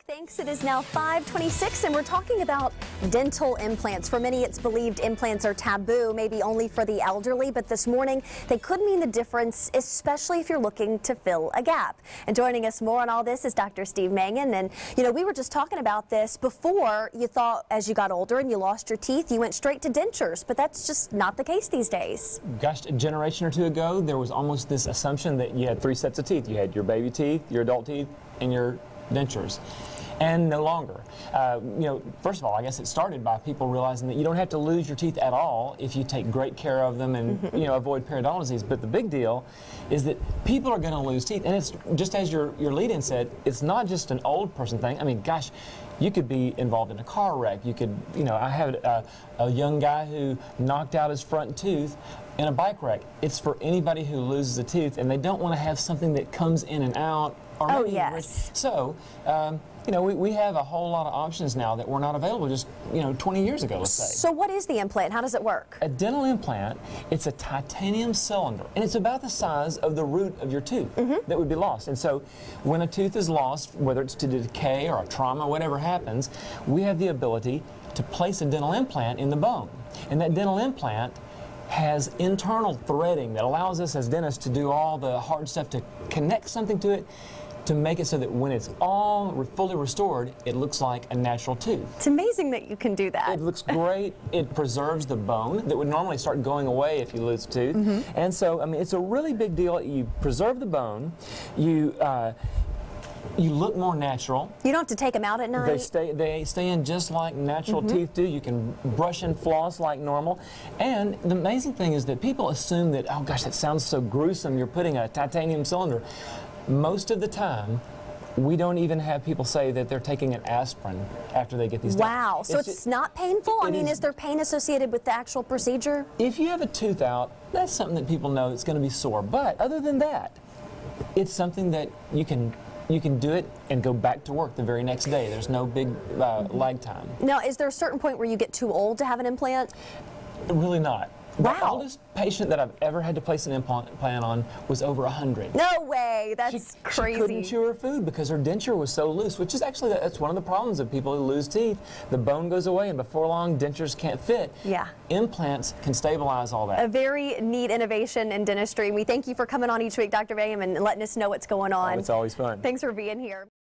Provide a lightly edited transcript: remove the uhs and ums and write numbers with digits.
Thanks. It is now 5:26 and we're talking about dental implants. For many, it's believed implants are taboo, maybe only for the elderly, but this morning they could mean the difference, especially if you're looking to fill a gap. And joining us more on all this is Dr. Steve Mangan. And you know, we were just talking about this before. You thought as you got older and you lost your teeth, you went straight to dentures, but that's just not the case these days. Gosh, a generation or two ago, there was almost this assumption that you had three sets of teeth. You had your baby teeth, your adult teeth, and your dentures. And no longer. You know, first of all, I guess it started by people realizing that you don't have to lose your teeth at all if you take great care of them and you know, avoid periodontal disease. But the big deal is that people are going to lose teeth, and it's just as your lead-in said, it's not just an old person thing. I mean, gosh, you could be involved in a car wreck. You could, you know, I had a young guy who knocked out his front tooth in a bike wreck. It's for anybody who loses a tooth, and they don't want to have something that comes in and out. Or oh, yes. So, you know, we have a whole lot of options now that were not available just, you know, 20 years ago, let's say. So what is the implant? How does it work? A dental implant, it's a titanium cylinder, and it's about the size of the root of your tooth that would be lost. And so when a tooth is lost, whether it's to decay or a trauma, whatever happens, we have the ability to place a dental implant in the bone. And that dental implant has internal threading that allows us as dentists to do all the hard stuff to connect something to it, to make it so that when it's all fully restored, it looks like a natural tooth. It's amazing that you can do that. It looks great. It preserves the bone that would normally start going away if you lose a tooth. And so, I mean, it's a really big deal. You preserve the bone. You look more natural. You don't have to take them out at night. They stay in just like natural teeth do. You can brush and floss like normal. And the amazing thing is that people assume that, oh gosh, that sounds so gruesome. You're putting a titanium cylinder. Most of the time, we don't even have people say that they're taking an aspirin after they get these done. Wow, so it's not painful? I mean, is there pain associated with the actual procedure? If you have a tooth out, that's something that people know it's going to be sore. But other than that, it's something that you can do it and go back to work the very next day. There's no big lag time. Now, is there a certain point where you get too old to have an implant? Really not. Wow. The oldest patient that I've ever had to place an implant on was over 100. No way, that's crazy. She couldn't chew her food because her denture was so loose, which is actually, that's one of the problems of people who lose teeth. The bone goes away and before long, dentures can't fit. Yeah. Implants can stabilize all that. A very neat innovation in dentistry. We thank you for coming on each week, Dr. Mangan, and letting us know what's going on. Oh, it's always fun. Thanks for being here.